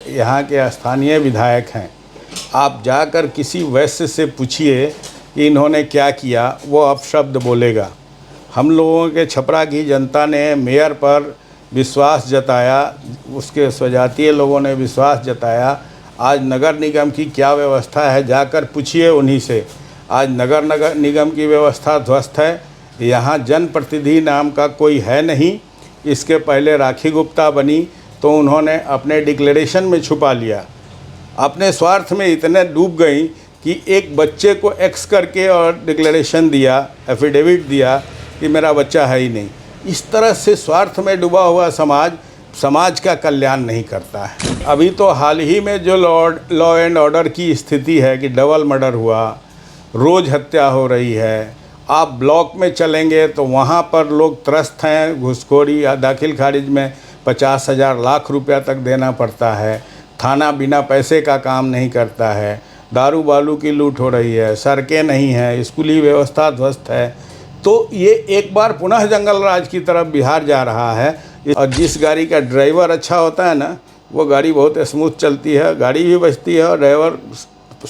यहाँ के स्थानीय विधायक हैं। आप जाकर किसी वैश्य से पूछिए कि इन्होंने क्या किया, वो अपशब्द बोलेगा। हम लोगों के छपरा की जनता ने मेयर पर विश्वास जताया, उसके स्वजातीय लोगों ने विश्वास जताया। आज नगर निगम की क्या व्यवस्था है, जाकर पूछिए उन्हीं से। आज नगर निगम की व्यवस्था ध्वस्त है। यहाँ जनप्रतिनिधि नाम का कोई है नहीं। इसके पहले राखी गुप्ता बनी तो उन्होंने अपने डिक्लेरेशन में छुपा लिया, अपने स्वार्थ में इतने डूब गई कि एक बच्चे को एक्स करके और डिक्लेरेशन दिया, एफिडेविट दिया कि मेरा बच्चा है ही नहीं। इस तरह से स्वार्थ में डूबा हुआ समाज का कल्याण नहीं करता है। अभी तो हाल ही में जो लॉ एंड ऑर्डर की स्थिति है कि डबल मर्डर हुआ, रोज़ हत्या हो रही है। आप ब्लॉक में चलेंगे तो वहाँ पर लोग त्रस्त हैं, घूसखोरी या दाखिल खारिज में 50,000 लाख रुपया तक देना पड़ता है। थाना बिना पैसे का काम नहीं करता है। दारू बालू की लूट हो रही है, सड़कें नहीं हैं, स्कूली व्यवस्था ध्वस्त है। तो ये एक बार पुनः जंगल राज की तरफ बिहार जा रहा है। और जिस गाड़ी का ड्राइवर अच्छा होता है ना, वो गाड़ी बहुत स्मूथ चलती है, गाड़ी भी बचती है और ड्राइवर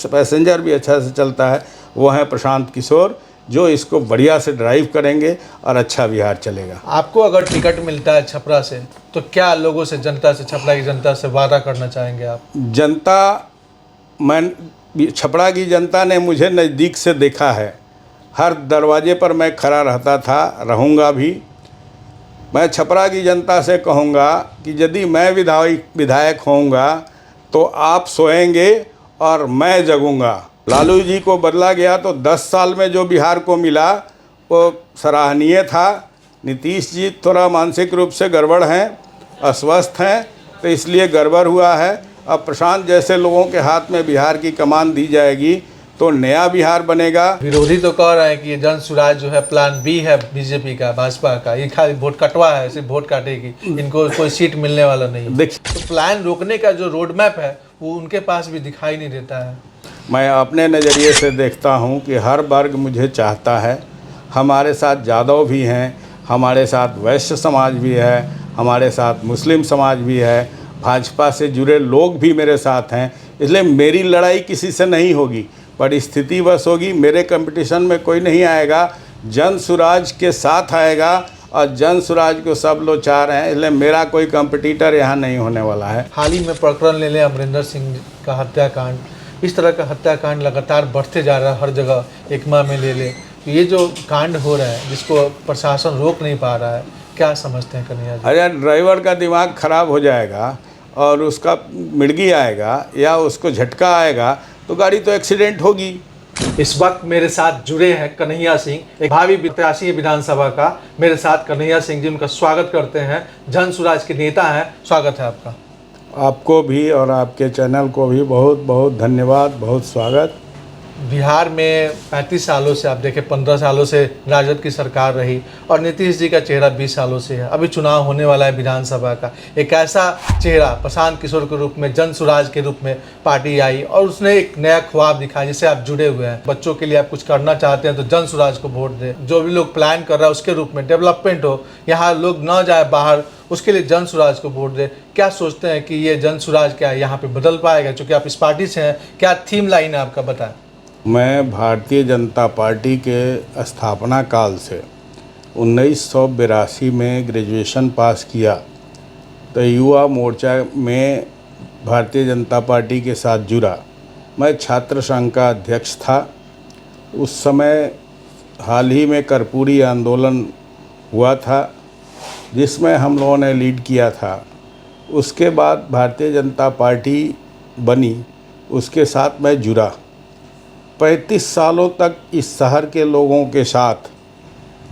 पैसेंजर भी अच्छा से चलता है। वो हैं प्रशांत किशोर, जो इसको बढ़िया से ड्राइव करेंगे और अच्छा बिहार चलेगा। आपको अगर टिकट मिलता है छपरा से, तो क्या लोगों से, जनता से, छपरा की जनता से वादा करना चाहेंगे आप? छपरा की जनता ने मुझे नज़दीक से देखा है। हर दरवाजे पर मैं खड़ा रहता था, रहूँगा भी। मैं छपरा की जनता से कहूँगा कि यदि मैं विधायक होऊंगा तो आप सोएंगे और मैं जगूँगा। लालू जी को बदला गया तो 10 साल में जो बिहार को मिला वो सराहनीय था। नीतीश जी थोड़ा मानसिक रूप से गड़बड़ हैं, अस्वस्थ हैं, तो इसलिए गड़बड़ हुआ है। अब प्रशांत जैसे लोगों के हाथ में बिहार की कमान दी जाएगी तो नया बिहार बनेगा। विरोधी तो कह रहे हैं कि ये जन सुराज जो है प्लान बी है बीजेपी का, भाजपा का। ये खाली वोट कटवा है, सिर्फ वोट काटेगी, इनको कोई सीट मिलने वाला नहीं। देखिए, तो प्लान रोकने का जो रोड मैप है वो उनके पास भी दिखाई नहीं देता है। मैं अपने नज़रिए से देखता हूं कि हर वर्ग मुझे चाहता है। हमारे साथ यादव भी हैं, हमारे साथ वैश्य समाज भी है, हमारे साथ मुस्लिम समाज भी है, भाजपा से जुड़े लोग भी मेरे साथ हैं। इसलिए मेरी लड़ाई किसी से नहीं होगी, पर स्थिति बस होगी। मेरे कंपटीशन में कोई नहीं आएगा, जन सुराज के साथ आएगा और जन सुराज को सब लोग चाह रहे हैं। इसलिए मेरा कोई कंपटीटर यहाँ नहीं होने वाला है। हाल ही में प्रकरण ले लें अमरिंदर सिंह का हत्याकांड, इस तरह का हत्याकांड लगातार बढ़ते जा रहा है हर जगह। एकमा में ले ले, तो ये जो कांड हो रहा है जिसको प्रशासन रोक नहीं पा रहा है, क्या समझते हैं कन्हैया जी? अरे ड्राइवर का दिमाग खराब हो जाएगा और उसका मिर्गी आएगा या उसको झटका आएगा तो गाड़ी तो एक्सीडेंट होगी। इस वक्त मेरे साथ जुड़े हैं कन्हैया सिंह, एक भावी प्रत्याशी विधानसभा का। मेरे साथ कन्हैया सिंह जी, उनका स्वागत करते हैं। जन सुराज के नेता हैं, स्वागत है आपका। आपको भी और आपके चैनल को भी बहुत बहुत धन्यवाद, बहुत स्वागत। बिहार में 35 सालों से आप देखें, 15 सालों से राजद की सरकार रही और नीतीश जी का चेहरा 20 सालों से है। अभी चुनाव होने वाला है विधानसभा का। एक ऐसा चेहरा प्रशांत किशोर के रूप में, जन सुराज के रूप में पार्टी आई और उसने एक नया ख्वाब दिखाया जिससे आप जुड़े हुए हैं। बच्चों के लिए आप कुछ करना चाहते हैं तो जन सुराज को वोट दें। जो भी लोग प्लान कर रहा है उसके रूप में, डेवलपमेंट हो, यहाँ लोग ना जाए बाहर, उसके लिए जन सुराज को वोट दें। क्या सोचते हैं कि ये जन सुराज क्या है, यहाँ पे बदल पाएगा? चूँकि आप इस पार्टी से हैं, क्या थीम लाइन है आपका, बताएं। मैं भारतीय जनता पार्टी के स्थापना काल से 1982 में ग्रेजुएशन पास किया तो युवा मोर्चा में भारतीय जनता पार्टी के साथ जुड़ा। मैं छात्र संघ का अध्यक्ष था। उस समय हाल ही में कर्पूरी आंदोलन हुआ था जिसमें हम लोगों ने लीड किया था। उसके बाद भारतीय जनता पार्टी बनी, उसके साथ मैं जुड़ा। 35 सालों तक इस शहर के लोगों के साथ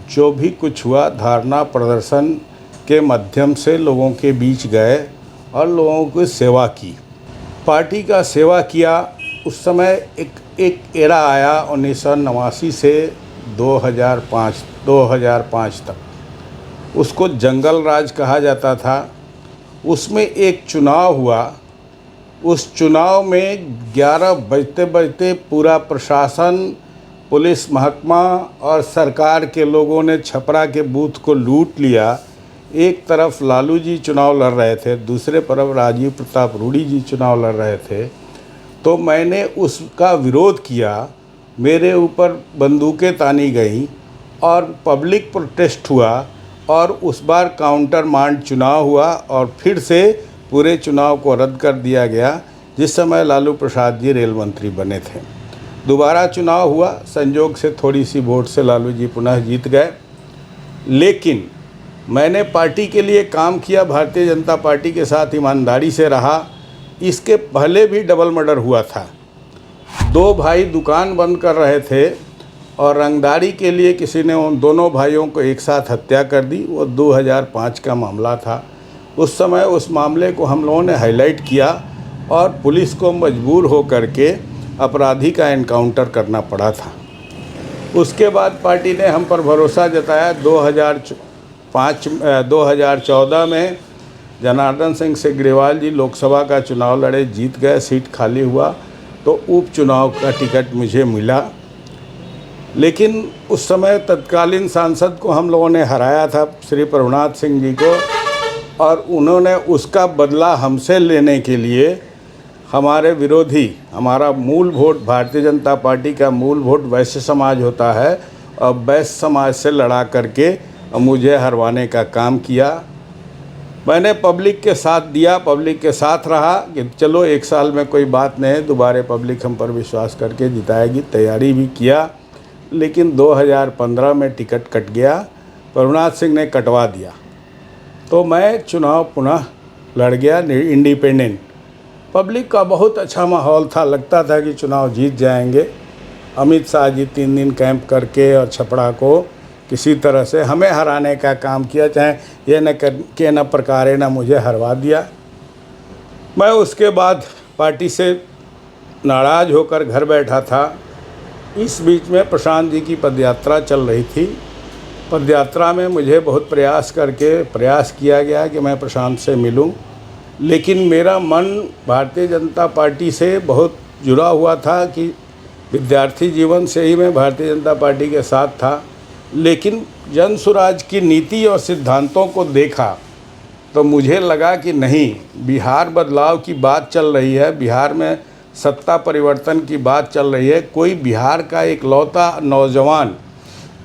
जो भी कुछ हुआ, धरना प्रदर्शन के माध्यम से लोगों के बीच गए और लोगों की सेवा की, पार्टी का सेवा किया। उस समय एक एरा आया 1989 से 2005 तक, उसको जंगल राज कहा जाता था। उसमें एक चुनाव हुआ। उस चुनाव में 11 बजते बजते पूरा प्रशासन, पुलिस महकमा और सरकार के लोगों ने छपरा के बूथ को लूट लिया। एक तरफ लालू जी चुनाव लड़ रहे थे, दूसरे तरफ राजीव प्रताप रूडी जी चुनाव लड़ रहे थे, तो मैंने उसका विरोध किया। मेरे ऊपर बंदूकें तानी गईं और पब्लिक प्रोटेस्ट हुआ और उस बार काउंटर मांड चुनाव हुआ और फिर से पूरे चुनाव को रद्द कर दिया गया, जिस समय लालू प्रसाद जी रेल मंत्री बने थे। दोबारा चुनाव हुआ, संजोग से थोड़ी सी वोट से लालू जी पुनः जीत गए, लेकिन मैंने पार्टी के लिए काम किया, भारतीय जनता पार्टी के साथ ईमानदारी से रहा। इसके पहले भी डबल मर्डर हुआ था। 2 भाई दुकान बंद कर रहे थे और रंगदारी के लिए किसी ने उन दोनों भाइयों को एक साथ हत्या कर दी। वो 2005 का मामला था। उस समय उस मामले को हम लोगों ने हाईलाइट किया और पुलिस को मजबूर हो करके अपराधी का एनकाउंटर करना पड़ा था। उसके बाद पार्टी ने हम पर भरोसा जताया। 2014 में जनार्दन सिंह सिग्रीवाल जी लोकसभा का चुनाव लड़े, जीत गए, सीट खाली हुआ तो उपचुनाव का टिकट मुझे मिला। लेकिन उस समय तत्कालीन सांसद को हम लोगों ने हराया था, श्री प्रभुनाथ सिंह जी को, और उन्होंने उसका बदला हमसे लेने के लिए हमारे विरोधी, हमारा मूल वोट, भारतीय जनता पार्टी का मूल वोट वैश्य समाज होता है, और वैश्य समाज से लड़ा करके मुझे हरवाने का काम किया। मैंने पब्लिक के साथ दिया, पब्लिक के साथ रहा कि चलो 1 साल में कोई बात नहीं, दोबारा पब्लिक हम पर विश्वास करके जिताएगी, तैयारी भी किया। लेकिन 2015 में टिकट कट गया, प्रभुनाथ सिंह ने कटवा दिया, तो मैं चुनाव पुनः लड़ गया इंडिपेंडेंट। पब्लिक का बहुत अच्छा माहौल था, लगता था कि चुनाव जीत जाएंगे। अमित शाह जी 3 दिन कैंप करके और छपड़ा को किसी तरह से हमें हराने का काम किया, चाहे ये न के न प्रकारे न मुझे हरवा दिया। मैं उसके बाद पार्टी से नाराज़ होकर घर बैठा था। इस बीच में प्रशांत जी की पदयात्रा चल रही थी। पदयात्रा में मुझे बहुत प्रयास किया गया कि मैं प्रशांत से मिलूं, लेकिन मेरा मन भारतीय जनता पार्टी से बहुत जुड़ा हुआ था कि विद्यार्थी जीवन से ही मैं भारतीय जनता पार्टी के साथ था। लेकिन जन स्वराज की नीति और सिद्धांतों को देखा तो मुझे लगा कि नहीं, बिहार बदलाव की बात चल रही है, बिहार में सत्ता परिवर्तन की बात चल रही है। कोई बिहार का इकलौता नौजवान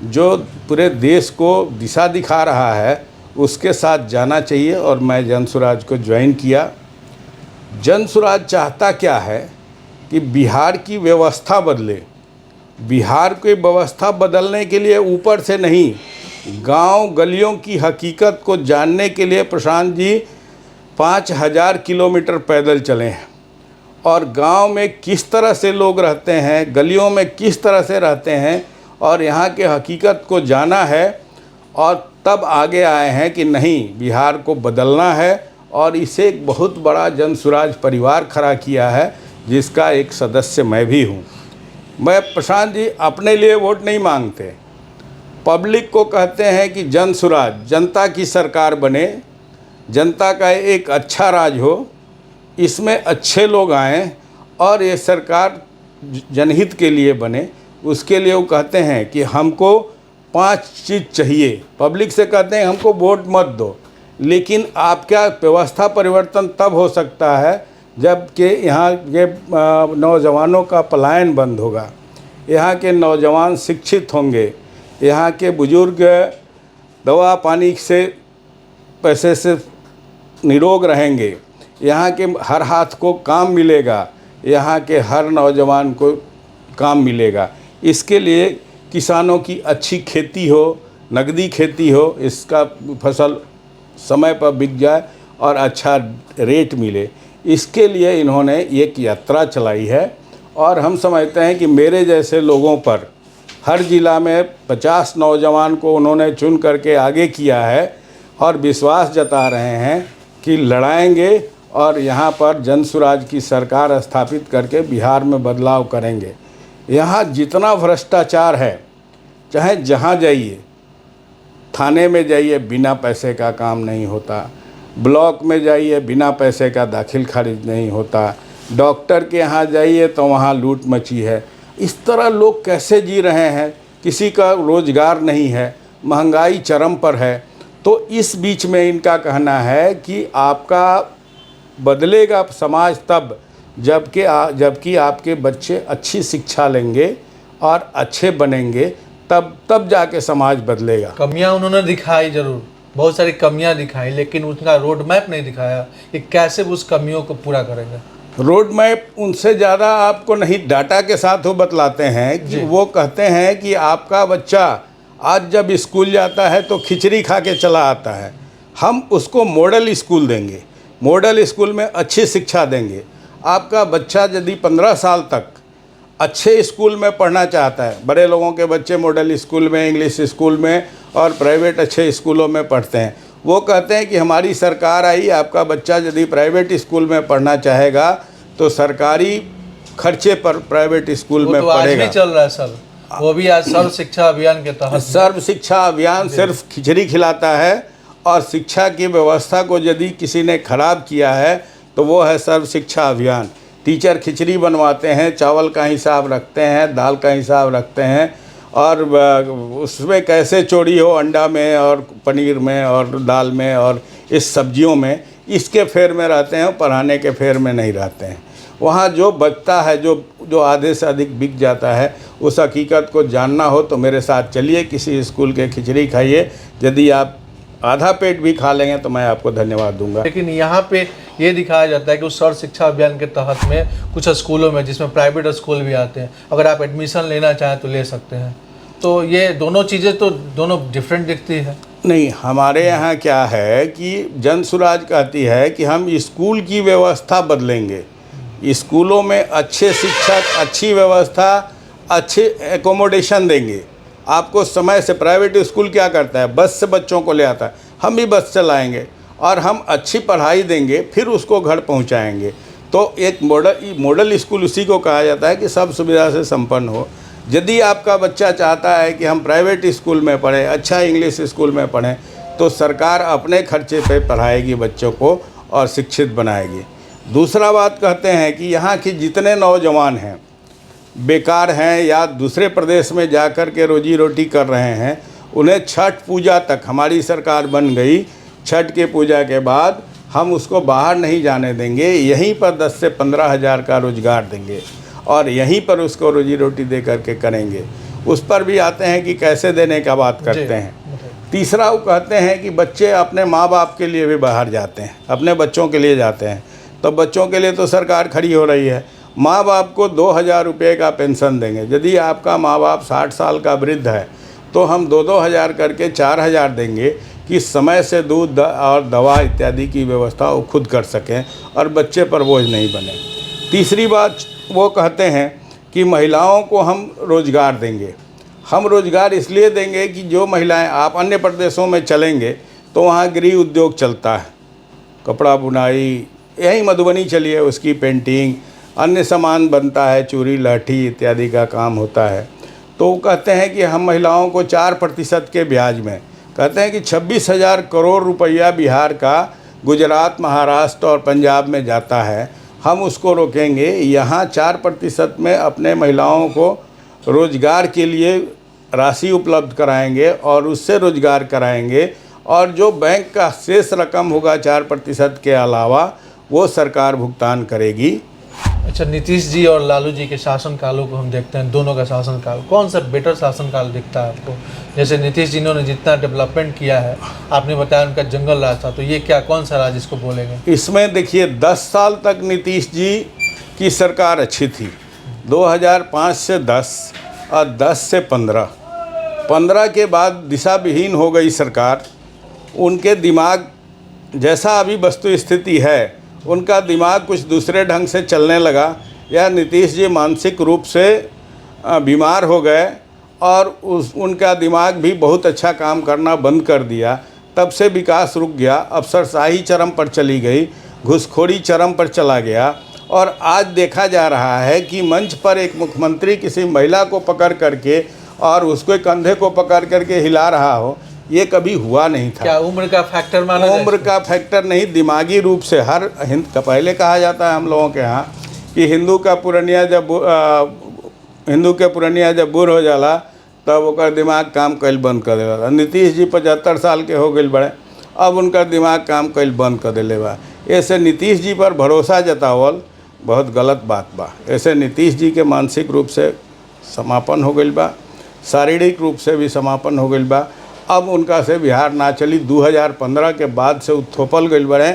जो पूरे देश को दिशा दिखा रहा है, उसके साथ जाना चाहिए, और मैं जन स्वराज को ज्वाइन किया। जन स्वराज चाहता क्या है कि बिहार की व्यवस्था बदले। बिहार की व्यवस्था बदलने के लिए ऊपर से नहीं, गांव गलियों की हकीकत को जानने के लिए प्रशांत जी 5000 किलोमीटर पैदल चले हैं, और गांव में किस तरह से लोग रहते हैं, गलियों में किस तरह से रहते हैं, और यहाँ के हकीकत को जाना है, और तब आगे आए हैं कि नहीं, बिहार को बदलना है। और इसे एक बहुत बड़ा जन स्वराज परिवार खड़ा किया है, जिसका एक सदस्य मैं भी हूँ। मैं प्रशांत जी अपने लिए वोट नहीं मांगते, पब्लिक को कहते हैं कि जन स्वराज, जनता की सरकार बने, जनता का एक अच्छा राज हो, इसमें अच्छे लोग आएँ और ये सरकार जनहित के लिए बने। उसके लिए वो कहते हैं कि हमको 5 चीज़ चाहिए। पब्लिक से कहते हैं हमको वोट मत दो, लेकिन आपका व्यवस्था परिवर्तन तब हो सकता है जबकि यहाँ के नौजवानों का पलायन बंद होगा, यहाँ के नौजवान शिक्षित होंगे, यहाँ के बुजुर्ग दवा पानी से पैसे से निरोग रहेंगे, यहाँ के हर हाथ को काम मिलेगा, यहाँ के हर नौजवान को काम मिलेगा। इसके लिए किसानों की अच्छी खेती हो, नगदी खेती हो, इसका फसल समय पर बिक जाए और अच्छा रेट मिले। इसके लिए इन्होंने एक यात्रा चलाई है, और हम समझते हैं कि मेरे जैसे लोगों पर हर ज़िला में 50 नौजवान को उन्होंने चुन करके आगे किया है, और विश्वास जता रहे हैं कि लड़ाएंगे और यहाँ पर जन स्वराज की सरकार स्थापित करके बिहार में बदलाव करेंगे। यहाँ जितना भ्रष्टाचार है, चाहे जहाँ जाइए, थाने में जाइए बिना पैसे का काम नहीं होता, ब्लॉक में जाइए बिना पैसे का दाखिल खारिज नहीं होता, डॉक्टर के यहाँ जाइए तो वहाँ लूट मची है। इस तरह लोग कैसे जी रहे हैं, किसी का रोज़गार नहीं है, महंगाई चरम पर है। तो इस बीच में इनका कहना है कि आपका बदलेगा समाज तब जबकि आपके बच्चे अच्छी शिक्षा लेंगे और अच्छे बनेंगे, तब जाके समाज बदलेगा। कमियां उन्होंने दिखाई जरूर, बहुत सारी कमियां दिखाई, लेकिन उनका रोड मैप नहीं दिखाया कि कैसे वो उस कमियों को पूरा करेंगे। रोड मैप उनसे ज़्यादा आपको नहीं, डाटा के साथ वो बतलाते हैं कि वो कहते हैं कि आपका बच्चा आज जब स्कूल जाता है तो खिचड़ी खा के चला आता है, हम उसको मॉडल स्कूल देंगे, मॉडल स्कूल में अच्छी शिक्षा देंगे। आपका बच्चा यदि 15 साल तक अच्छे स्कूल में पढ़ना चाहता है, बड़े लोगों के बच्चे मॉडल स्कूल में, इंग्लिश स्कूल में और प्राइवेट अच्छे स्कूलों में पढ़ते हैं, वो कहते हैं कि हमारी सरकार आई, आपका बच्चा यदि प्राइवेट स्कूल में पढ़ना चाहेगा तो सरकारी खर्चे पर प्राइवेट स्कूल में तो आज पढ़ेगा। भी चल रहा है सर, वो भी आज सर्व शिक्षा अभियान के तहत। सर्व शिक्षा अभियान सिर्फ खिचड़ी खिलाता है, और शिक्षा की व्यवस्था को यदि किसी ने खराब किया है तो वो है सर्व शिक्षा अभियान। टीचर खिचड़ी बनवाते हैं, चावल का हिसाब रखते हैं, दाल का हिसाब रखते हैं, और उसमें कैसे चोरी हो अंडा में और पनीर में और दाल में और इस सब्जियों में, इसके फेर में रहते हैं, पढ़ाने के फेर में नहीं रहते हैं। वहाँ जो बचता है, जो आधे से अधिक बिक जाता है, उस हकीकत को जानना हो तो मेरे साथ चलिए, किसी स्कूल के खिचड़ी खाइए। यदि आप आधा पेट भी खा लेंगे तो मैं आपको धन्यवाद दूंगा। लेकिन यहाँ पे ये दिखाया जाता है कि उस सर्व शिक्षा अभियान के तहत में कुछ स्कूलों में, जिसमें प्राइवेट स्कूल भी आते हैं, अगर आप एडमिशन लेना चाहें तो ले सकते हैं। तो ये दोनों चीज़ें तो दोनों डिफरेंट दिखती है। नहीं, हमारे यहाँ क्या है कि जन सुराज कहती है कि हम स्कूल की व्यवस्था बदलेंगे, स्कूलों में अच्छे शिक्षक, अच्छी व्यवस्था, अच्छे एकोमोडेशन देंगे आपको समय से। प्राइवेट स्कूल क्या करता है, बस से बच्चों को ले आता है, हम भी बस चलाएंगे और हम अच्छी पढ़ाई देंगे, फिर उसको घर पहुंचाएंगे। तो एक मॉडल स्कूल उसी को कहा जाता है कि सब सुविधा से संपन्न हो। यदि आपका बच्चा चाहता है कि हम प्राइवेट स्कूल में पढ़ें, अच्छा इंग्लिश स्कूल में पढ़ें, तो सरकार अपने खर्चे पे पढ़ाएगी बच्चों को और शिक्षित बनाएगी। दूसरा बात कहते हैं कि यहाँ के जितने नौजवान हैं, बेकार हैं या दूसरे प्रदेश में जाकर के रोजी रोटी कर रहे हैं, उन्हें छठ पूजा तक, हमारी सरकार बन गई, छठ के पूजा के बाद हम उसको बाहर नहीं जाने देंगे, यहीं पर 10 से 15 हज़ार का रोज़गार देंगे और यहीं पर उसको रोजी रोटी दे करके करेंगे। उस पर भी आते हैं कि कैसे देने का बात करते हैं। तीसरा वो कहते हैं कि बच्चे अपने माँ बाप के लिए भी बाहर जाते हैं, अपने बच्चों के लिए जाते हैं, तो बच्चों के लिए तो सरकार खड़ी हो रही है, माँ बाप को 2000 रुपये का पेंशन देंगे। यदि आपका माँ बाप 60 साल का वृद्ध है तो हम 2-2 हज़ार करके 4000 देंगे कि समय से दूध और दवा इत्यादि की व्यवस्था वो खुद कर सकें और बच्चे पर बोझ नहीं बने। तीसरी बात वो कहते हैं कि महिलाओं को हम रोज़गार देंगे। हम रोज़गार इसलिए देंगे कि जो महिलाएं, आप अन्य प्रदेशों में चलेंगे तो वहाँ गृह उद्योग चलता है, कपड़ा बुनाई, यही मधुबनी चलिए, उसकी पेंटिंग, अन्य सामान बनता है, चूड़ी लाठी इत्यादि का काम होता है। तो वो कहते हैं कि हम महिलाओं को 4% के ब्याज में, कहते हैं कि 26,000 करोड़ रुपया बिहार का गुजरात, महाराष्ट्र और पंजाब में जाता है, हम उसको रोकेंगे, यहाँ 4% में अपने महिलाओं को रोज़गार के लिए राशि उपलब्ध कराएंगे और उससे रोज़गार कराएंगे, और जो बैंक का शेष रकम होगा 4% के अलावा वो सरकार भुगतान करेगी। अच्छा, नीतीश जी और लालू जी के शासनकालों को हम देखते हैं, दोनों का शासनकाल, कौन सा बेटर शासनकाल दिखता है आपको? जैसे नीतीश जी ने जितना डेवलपमेंट किया है, आपने बताया उनका जंगल राज था, तो ये क्या, कौन सा राज इसको बोलेंगे? इसमें देखिए 10 साल तक नीतीश जी की सरकार अच्छी थी, 2005 से 10 और 10 से 15 के बाद दिशा विहीन हो गई सरकार। उनके दिमाग जैसा अभी वस्तु स्थिति है, उनका दिमाग कुछ दूसरे ढंग से चलने लगा, या नीतीश जी मानसिक रूप से बीमार हो गए और उनका दिमाग भी बहुत अच्छा काम करना बंद कर दिया। तब से विकास रुक गया, अफसरशाही चरम पर चली गई, घूसखोरी चरम पर चला गया, और आज देखा जा रहा है कि मंच पर एक मुख्यमंत्री किसी महिला को पकड़ करके और उसके कंधे को पकड़ करके हिला रहा हो, ये कभी हुआ नहीं था। क्या उम्र का फैक्टर माना जाए? उम्र का फैक्टर नहीं, दिमागी रूप से हर पहले कहा जाता है हम लोगों के यहाँ कि हिंदू के पुरनिया जब बूढ़ हो जाला तब ओकर दिमाग काम कैल बंद कर देला। नीतीश जी 75 साल के हो गए बड़े, अब उनका दिमाग काम कैल बंद कर देले बा। ऐसे नीतीश जी पर भरोसा जतावल बहुत गलत बात बा। ऐसे नीतीश जी के मानसिक रूप से समापन हो गई बा, शारीरिक रूप से भी समापन हो गई बा। अब उनका से बिहार ना चली। 2015 के बाद से थोपल गई बड़े,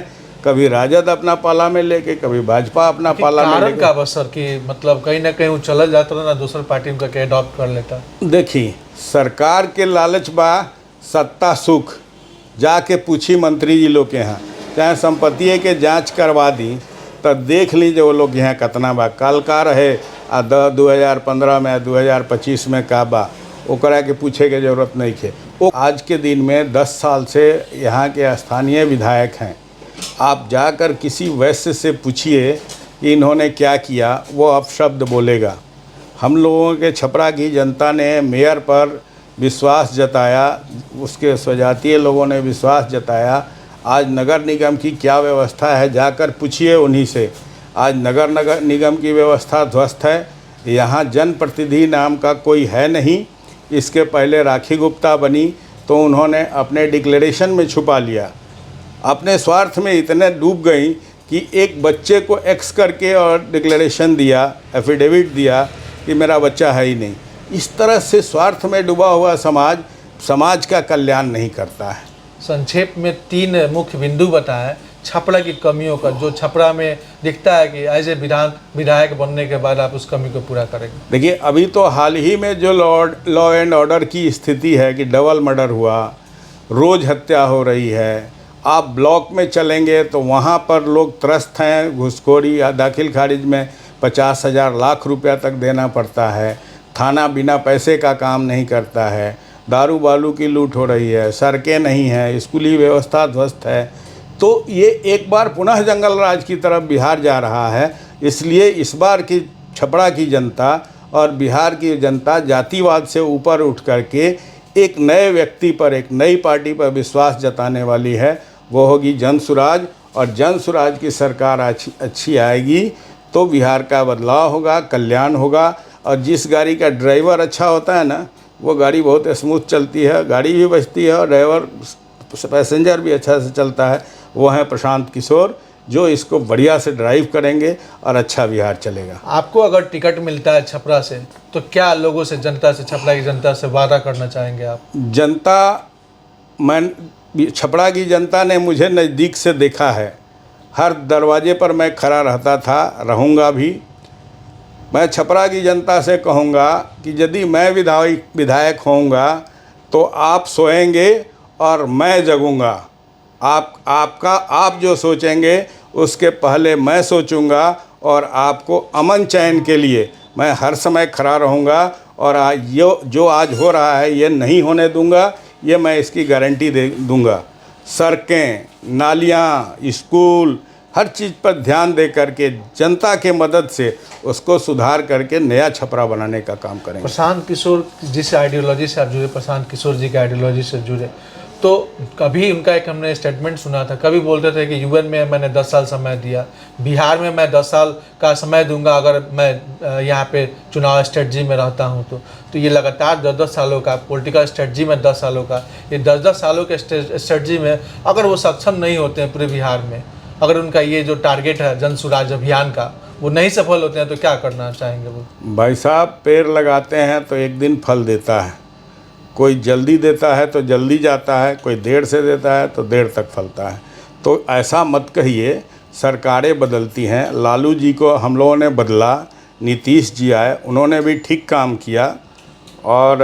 कभी राजद अपना पाला में लेके, कभी भाजपा अपना पाला में कारण लेके। का बस सर कि मतलब कहीं ना कहीं वो चल जाता ना दूसर पार्टी उनका के अडॉप्ट कर लेता। देखिए, सरकार के लालच बा सत्ता सुख। जाके पूछी मंत्री जी लोग के यहाँ, चाहे संपत्ति के जांच करवा दी तो देख लीजिए वो लोग यहाँ कितना बा। कल का रहे 2015 में 2025 में का बा, ओकरा के पूछे के जरूरत नहीं है। वो आज के दिन में 10 साल से यहाँ के स्थानीय विधायक हैं। आप जाकर किसी वैश्य से पूछिए कि इन्होंने क्या किया, वो अपशब्द बोलेगा। हम लोगों के छपरा की जनता ने मेयर पर विश्वास जताया, उसके स्वजातीय लोगों ने विश्वास जताया। आज नगर निगम की क्या व्यवस्था है जाकर पूछिए उन्हीं से। आज नगर निगम की व्यवस्था ध्वस्त है। यहाँ जनप्रतिनिधि नाम का कोई है नहीं। इसके पहले राखी गुप्ता बनी तो उन्होंने अपने डिक्लेरेशन में छुपा लिया। अपने स्वार्थ में इतने डूब गई कि एक बच्चे को एक्स करके और डिक्लेरेशन दिया, एफिडेविट दिया कि मेरा बच्चा है ही नहीं। इस तरह से स्वार्थ में डूबा हुआ समाज का कल्याण नहीं करता है। संक्षेप में 3 मुख्य बिंदु बताएं छपरा की कमियों का, जो छपरा में दिखता है कि एज ए विधायक बनने के बाद आप उस कमी को पूरा करेंगे। देखिए, अभी तो हाल ही में जो लॉ एंड ऑर्डर की स्थिति है कि डबल मर्डर हुआ, रोज़ हत्या हो रही है। आप ब्लॉक में चलेंगे तो वहाँ पर लोग त्रस्त हैं। घूसखोरी या दाखिल खारिज में 50,000 लाख रुपया तक देना पड़ता है। थाना बिना पैसे का काम नहीं करता है। दारू बालू की लूट हो रही है। सड़कें नहीं हैं, स्कूली व्यवस्था ध्वस्त है। तो ये एक बार पुनः जंगल राज की तरफ बिहार जा रहा है। इसलिए इस बार की छपरा की जनता और बिहार की जनता जातिवाद से ऊपर उठ करके एक नए व्यक्ति पर, एक नई पार्टी पर विश्वास जताने वाली है। वो होगी जनसुराज। और जनसुराज की सरकार अच्छी आएगी तो बिहार का बदलाव होगा, कल्याण होगा। और जिस गाड़ी का ड्राइवर अच्छा होता है ना, वो गाड़ी बहुत स्मूथ चलती है, गाड़ी भी बचती है और ड्राइवर पैसेंजर भी अच्छा से चलता है। वो हैं प्रशांत किशोर, जो इसको बढ़िया से ड्राइव करेंगे और अच्छा बिहार चलेगा। आपको अगर टिकट मिलता है छपरा से तो क्या लोगों से, जनता से, छपरा की जनता से वादा करना चाहेंगे आप? छपरा की जनता ने मुझे नज़दीक से देखा है। हर दरवाजे पर मैं खड़ा रहता था, रहूँगा भी। मैं छपरा की जनता से कहूँगा कि यदि मैं विधायक होऊंगा तो आप सोएंगे और मैं जगूँगा। आप जो सोचेंगे उसके पहले मैं सोचूंगा और आपको अमन चैन के लिए मैं हर समय खड़ा रहूँगा। और जो आज हो रहा है ये नहीं होने दूंगा, ये मैं इसकी गारंटी दे दूंगा। सड़कें, नालियाँ, स्कूल, हर चीज़ पर ध्यान दे करके जनता के मदद से उसको सुधार करके नया छपरा बनाने का काम करेंगे। प्रशांत किशोर जिस आइडियोलॉजी से आप जुड़े, प्रशांत किशोर जी की आइडियोलॉजी से जुड़े, तो कभी उनका एक हमने स्टेटमेंट सुना था, कभी बोलते थे कि यूएन में मैंने 10 साल समय दिया, बिहार में मैं 10 साल का समय दूंगा अगर मैं यहाँ पे चुनाव स्ट्रेटजी में रहता हूँ तो ये लगातार 10-10 सालों का पॉलिटिकल स्ट्रेटजी में 10 सालों का, ये 10-10 सालों के स्ट्रेटजी में अगर वो सक्षम नहीं होते हैं पूरे बिहार में, अगर उनका ये जो टारगेट है जनसुराज अभियान का वो नहीं सफल होते हैं तो क्या करना चाहेंगे वो? भाई साहब, पेड़ लगाते हैं तो एक दिन फल देता है। कोई जल्दी देता है तो जल्दी जाता है, कोई देर से देता है तो देर तक फलता है। तो ऐसा मत कहिए। सरकारें बदलती हैं। लालू जी को हम लोगों ने बदला, नीतीश जी आए, उन्होंने भी ठीक काम किया और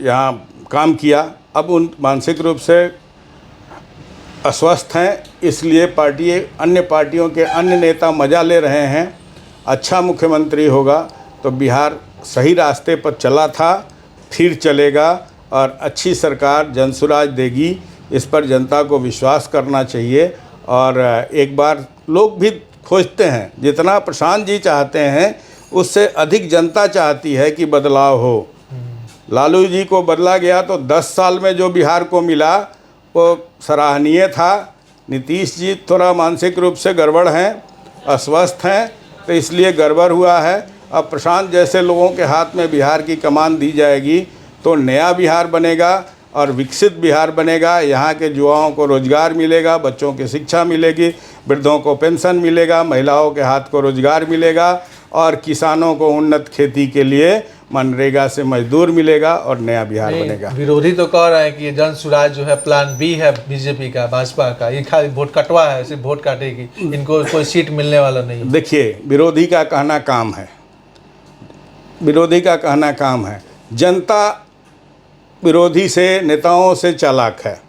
यहाँ काम किया। अब उन मानसिक रूप से अस्वस्थ हैं, इसलिए अन्य पार्टियों के अन्य नेता मज़ा ले रहे हैं। अच्छा मुख्यमंत्री होगा तो बिहार सही रास्ते पर चला था, फिर चलेगा और अच्छी सरकार जनसुराज देगी। इस पर जनता को विश्वास करना चाहिए। और एक बार लोग भी खोजते हैं, जितना प्रशांत जी चाहते हैं उससे अधिक जनता चाहती है कि बदलाव हो। लालू जी को बदला गया तो 10 साल में जो बिहार को मिला वो सराहनीय था। नीतीश जी थोड़ा मानसिक रूप से गड़बड़ हैं, अस्वस्थ हैं, तो इसलिए गड़बड़ हुआ है। अब प्रशांत जैसे लोगों के हाथ में बिहार की कमान दी जाएगी तो नया बिहार बनेगा और विकसित बिहार बनेगा। यहाँ के युवाओं को रोज़गार मिलेगा, बच्चों की शिक्षा मिलेगी, वृद्धों को पेंशन मिलेगा, महिलाओं के हाथ को रोज़गार मिलेगा और किसानों को उन्नत खेती के लिए मनरेगा से मजदूर मिलेगा और नया बिहार बनेगा। विरोधी तो कह रहे हैं कि ये जन सुराज जो है प्लान बी है बीजेपी का, भाजपा का, ये खाली वोट कटवा है, सिर्फ वोट काटेगी, इनको कोई सीट मिलने वाला नहीं है। देखिए, विरोधी का कहना काम है, विरोधी का कहना काम है। जनता विरोधी से, नेताओं से चालाक है।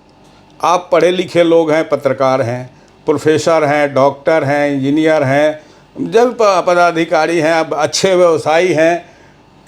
आप पढ़े लिखे लोग हैं, पत्रकार हैं, प्रोफेसर हैं, डॉक्टर हैं, इंजीनियर हैं, जब पदाधिकारी हैं, अब अच्छे व्यवसायी हैं,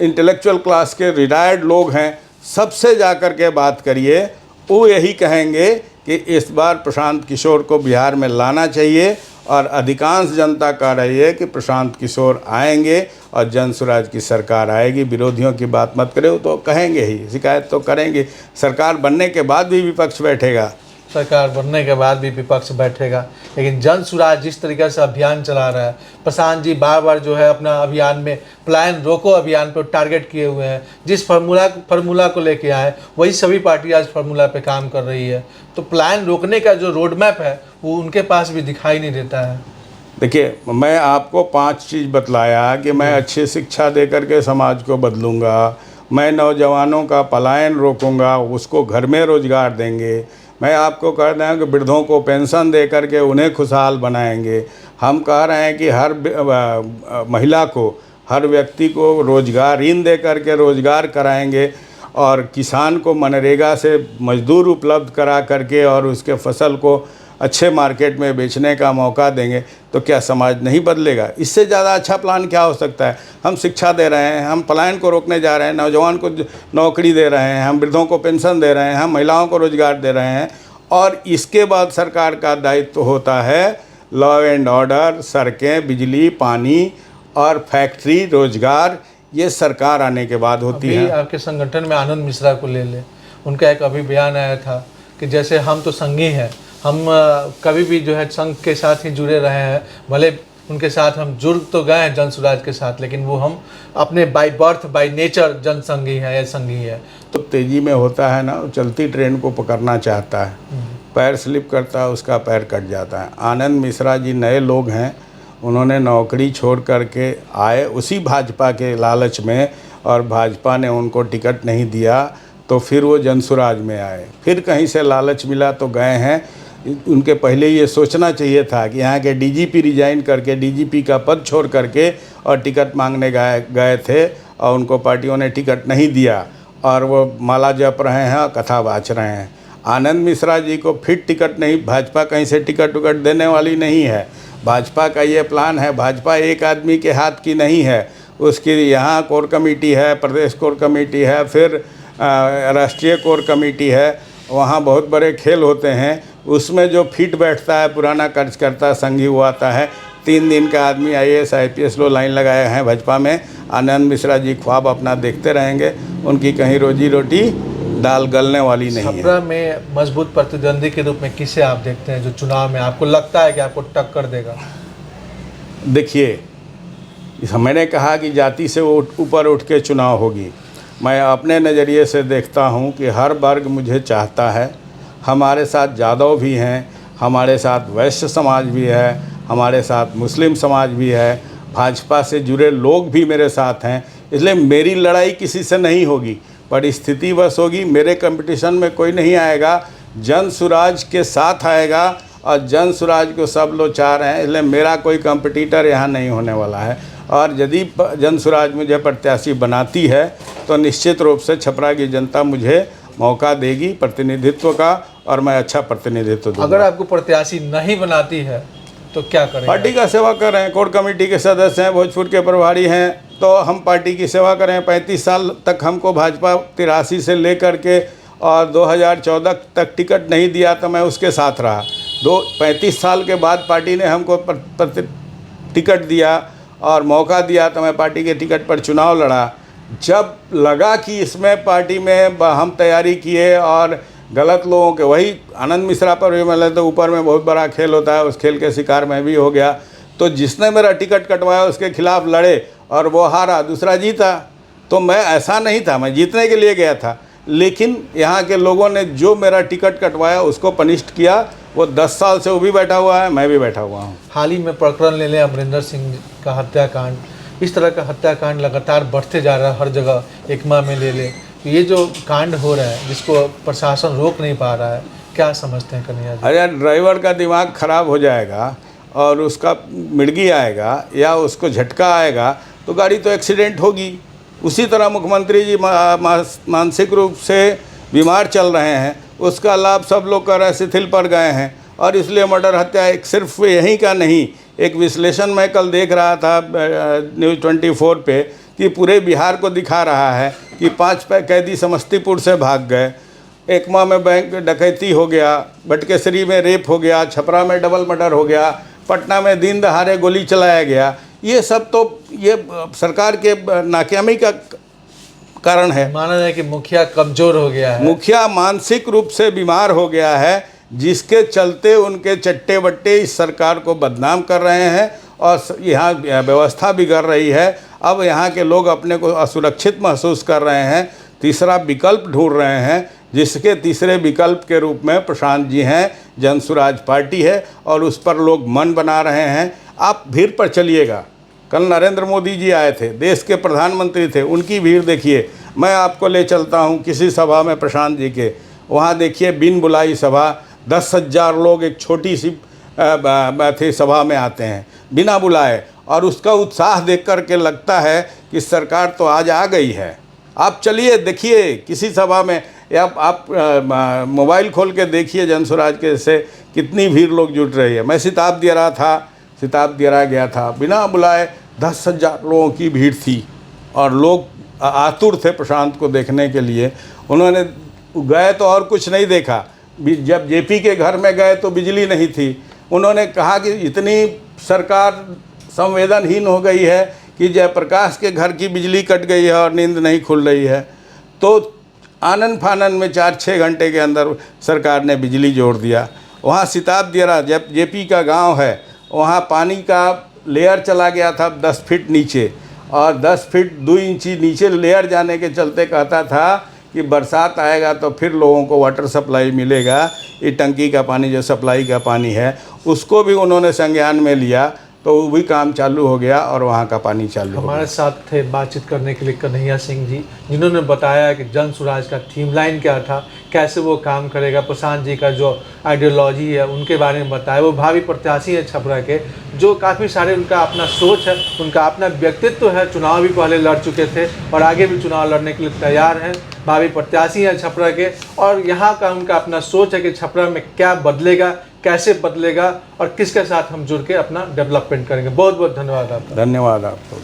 इंटेलेक्चुअल क्लास के रिटायर्ड लोग हैं, सबसे जा कर के बात करिए। वो यही कहेंगे कि इस बार प्रशांत किशोर को बिहार में लाना चाहिए और अधिकांश जनता कह रही है कि प्रशांत किशोर आएंगे और जन स्वराज की सरकार आएगी। विरोधियों की बात मत करें, तो कहेंगे ही, शिकायत तो करेंगे। सरकार बनने के बाद भी विपक्ष बैठेगा, सरकार बनने के बाद भी विपक्ष बैठेगा। लेकिन जन सुराज जिस तरीके से अभियान चला रहा है, प्रशांत जी बार बार जो है अपना अभियान में पलायन रोको अभियान पर टारगेट किए हुए हैं। जिस फार्मूला को लेके आए वही सभी पार्टी आज फार्मूला पे काम कर रही है। तो पलायन रोकने का जो रोड मैप है वो उनके पास भी दिखाई नहीं देता है। देखिए, मैं आपको 5 चीज़ बतलाया कि मैं अच्छी शिक्षा दे करके समाज को बदलूँगा, मैं नौजवानों का पलायन रोकूँगा, उसको घर में रोज़गार देंगे। मैं आपको कह रहा हूँ कि वृद्धों को पेंशन दे करके उन्हें खुशहाल बनाएंगे। हम कह रहे हैं कि हर महिला को, हर व्यक्ति को रोज़गार, ऋण दे करके रोज़गार कराएंगे और किसान को मनरेगा से मजदूर उपलब्ध करा करके और उसके फसल को अच्छे मार्केट में बेचने का मौका देंगे। तो क्या समाज नहीं बदलेगा? इससे ज़्यादा अच्छा प्लान क्या हो सकता है? हम शिक्षा दे रहे हैं, हम पलायन को रोकने जा रहे हैं, नौजवान को नौकरी दे रहे हैं, हम वृद्धों को पेंशन दे रहे हैं, हम महिलाओं को रोज़गार दे रहे हैं। और इसके बाद सरकार का दायित्व होता है लॉ एंड ऑर्डर, सड़कें, बिजली, पानी और फैक्ट्री, रोज़गार, ये सरकार आने के बाद होती है। आपके संगठन में आनंद मिश्रा को ले ले, उनका एक अभी बयान आया था कि जैसे हम तो संघी हैं, हम कभी भी जो है संघ के साथ ही जुड़े रहे हैं, भले उनके साथ हम जुड़ तो गए हैं जन स्वराज के साथ, लेकिन वो हम अपने बाय बर्थ बाय नेचर जन संघी है या संघी है। तो तेज़ी में होता है ना, चलती ट्रेन को पकड़ना चाहता है, पैर स्लिप करता है, उसका पैर कट जाता है। आनंद मिश्रा जी नए लोग हैं, उन्होंने नौकरी छोड़ करके आए उसी भाजपा के लालच में और भाजपा ने उनको टिकट नहीं दिया, तो फिर वो जन स्वराज में आए, फिर कहीं से लालच मिला तो गए हैं। उनके पहले ये सोचना चाहिए था कि यहाँ के डीजीपी रिजाइन करके, डीजीपी का पद छोड़ करके और टिकट मांगने गए थे और उनको पार्टियों ने टिकट नहीं दिया और वो माला जप रहे हैं, कथा वाच रहे हैं। आनंद मिश्रा जी को फिर टिकट नहीं, भाजपा कहीं से टिकट उकट देने वाली नहीं है। भाजपा का ये प्लान है, भाजपा एक आदमी के हाथ की नहीं है, उसकी यहाँ कोर कमेटी है, प्रदेश कोर कमेटी है, फिर राष्ट्रीय कोर कमेटी है, वहाँ बहुत बड़े खेल होते हैं। उसमें जो फिट बैठता है, पुराना कार्यकर्ता संघी हुआ आता है। 3 दिन का आदमी IAS IPS लो लाइन लगाए हैं भाजपा में। आनंद मिश्रा जी ख्वाब अपना देखते रहेंगे, उनकी कहीं रोजी रोटी दाल गलने वाली नहीं है। छपरा में मजबूत प्रतिद्वंदी के रूप में किसे आप देखते हैं जो चुनाव में आपको लगता है कि आपको टक्कर देगा? देखिए, मैंने कहा कि जाति से ऊपर उठ के चुनाव होगी। मैं अपने नज़रिए से देखता हूं कि हर वर्ग मुझे चाहता है। हमारे साथ यादव भी हैं, हमारे साथ वैश्य समाज भी है, हमारे साथ मुस्लिम समाज भी है, भाजपा से जुड़े लोग भी मेरे साथ हैं। इसलिए मेरी लड़ाई किसी से नहीं होगी, परिस्थिति बस होगी। मेरे कंपटीशन में कोई नहीं आएगा, जन स्वराज के साथ आएगा और जन स्वराज को सब लोग चाह रहे हैं। इसलिए मेरा कोई कंपटीटर यहाँ नहीं होने वाला है। और यदि जन स्वराज मुझे प्रत्याशी बनाती है तो निश्चित रूप से छपरा की जनता मुझे मौका देगी प्रतिनिधित्व का और मैं अच्छा प्रतिनिधित्व दूंगा। अगर आपको प्रत्याशी नहीं बनाती है तो क्या करेंगे? पार्टी का सेवा कर रहे हैं, कोर कमेटी के सदस्य हैं, भोजपुर के प्रभारी हैं, तो हम पार्टी की सेवा करें। 35 साल तक हमको भाजपा 83 से लेकर के और 2014 तक टिकट नहीं दिया तो मैं उसके साथ रहा। 35 साल के बाद पार्टी ने हमको टिकट दिया और मौका दिया तो मैं पार्टी के टिकट पर चुनाव लड़ा। जब लगा कि इसमें पार्टी में हम तैयारी किए और गलत लोगों के, वही आनंद मिश्रा पर भी मिले तो ऊपर में बहुत बड़ा खेल होता है, उस खेल के शिकार में भी हो गया। तो जिसने मेरा टिकट कटवाया उसके खिलाफ लड़े और वो हारा, दूसरा जीता। तो मैं ऐसा नहीं था, मैं जीतने के लिए गया था, लेकिन यहाँ के लोगों ने जो मेरा टिकट कटवाया उसको पनिश्ड किया। वो 10 साल से वो भी बैठा हुआ है, मैं भी बैठा हुआ हूँ। हाल ही में प्रकरण ले लें अमरिंदर सिंह का हत्याकांड, इस तरह का हत्याकांड लगातार बढ़ते जा रहा है हर जगह। एकमा में ले लें, तो ये जो कांड हो रहा है जिसको प्रशासन रोक नहीं पा रहा है, क्या समझते हैं कन्हैया जी? अरे ड्राइवर का दिमाग खराब हो जाएगा और उसका मिर्गी आएगा या उसको झटका आएगा तो गाड़ी तो एक्सीडेंट होगी। उसी तरह मुख्यमंत्री जी मानसिक रूप से बीमार चल रहे हैं, उसका लाभ सब लोग कर रहे हैं, शिथिल पड़ गए हैं, और इसलिए मर्डर हत्या एक सिर्फ यहीं का नहीं, एक विश्लेषण मैं कल देख रहा था न्यूज़ 24 पे कि पूरे बिहार को दिखा रहा है कि 5 कैदी समस्तीपुर से भाग गए, एकमा में बैंक डकैती हो गया, बटकेसरी में रेप हो गया, छपरा में डबल मर्डर हो गया, पटना में दिन दहाड़े गोली चलाया गया। ये सब तो ये सरकार के नाकामी का कारण है। माना जाए कि मुखिया कमजोर हो गया है, मुखिया मानसिक रूप से बीमार हो गया है, जिसके चलते उनके चट्टे बट्टे इस सरकार को बदनाम कर रहे हैं और यहाँ व्यवस्था बिगड़ रही है। अब यहाँ के लोग अपने को असुरक्षित महसूस कर रहे हैं, तीसरा विकल्प ढूंढ रहे हैं, जिसके तीसरे विकल्प के रूप में प्रशांत जी हैं, जनसुराज पार्टी है और उस पर लोग मन बना रहे हैं। आप भीड़ पर चलिएगा, कल नरेंद्र मोदी जी आए थे, देश के प्रधानमंत्री थे, उनकी भीड़ देखिए। मैं आपको ले चलता हूँ किसी सभा में प्रशांत जी के, वहाँ देखिए बिन बुलाई सभा, 10,000 लोग एक छोटी सी थी सभा में आते हैं बिना बुलाए, और उसका उत्साह देख कर के लगता है कि सरकार तो आज आ गई है। आप चलिए देखिए किसी सभा में, या आप मोबाइल खोल के देखिए जनसुराज के से कितनी भीड़ लोग जुट रही है। मैं सिताब दियारा गया था, बिना बुलाए 10,000 लोगों की भीड़ थी और लोग आतुर थे प्रशांत को देखने के लिए। उन्होंने गए तो और कुछ नहीं देखा, जब जेपी के घर में गए तो बिजली नहीं थी। उन्होंने कहा कि इतनी सरकार संवेदनहीन हो गई है कि जयप्रकाश के घर की बिजली कट गई है और नींद नहीं खुल रही है। तो आनन फानन में 4-6 घंटे के अंदर सरकार ने बिजली जोड़ दिया। वहाँ सिताब दियारा जब जेपी का गांव है, वहाँ पानी का लेयर चला गया था 10 फीट नीचे, और 10 फीट 2 इंची नीचे लेयर जाने के चलते कहता था कि बरसात आएगा तो फिर लोगों को वाटर सप्लाई मिलेगा। ये टंकी का पानी जो सप्लाई का पानी है उसको भी उन्होंने संज्ञान में लिया, तो वो भी काम चालू हो गया और वहाँ का पानी चालू हो गया। हमारे साथ थे बातचीत करने के लिए कन्हैया सिंह जी, जिन्होंने बताया कि जनसुराज का थीम लाइन क्या था, कैसे वो काम करेगा, प्रशांत जी का जो आइडियोलॉजी है उनके बारे में बताया। वो भावी प्रत्याशी है छपरा के, जो काफ़ी सारे उनका अपना सोच है, उनका अपना व्यक्तित्व है। चुनाव भी पहले लड़ चुके थे और आगे भी चुनाव लड़ने के लिए तैयार हैं। भावी प्रत्याशी हैं छपरा के, और यहाँ का उनका अपना सोच है कि छपरा में क्या बदलेगा, कैसे बदलेगा और किसके साथ हम जुड़ के अपना डेवलपमेंट करेंगे। बहुत बहुत धन्यवाद आपका। धन्यवाद आपको।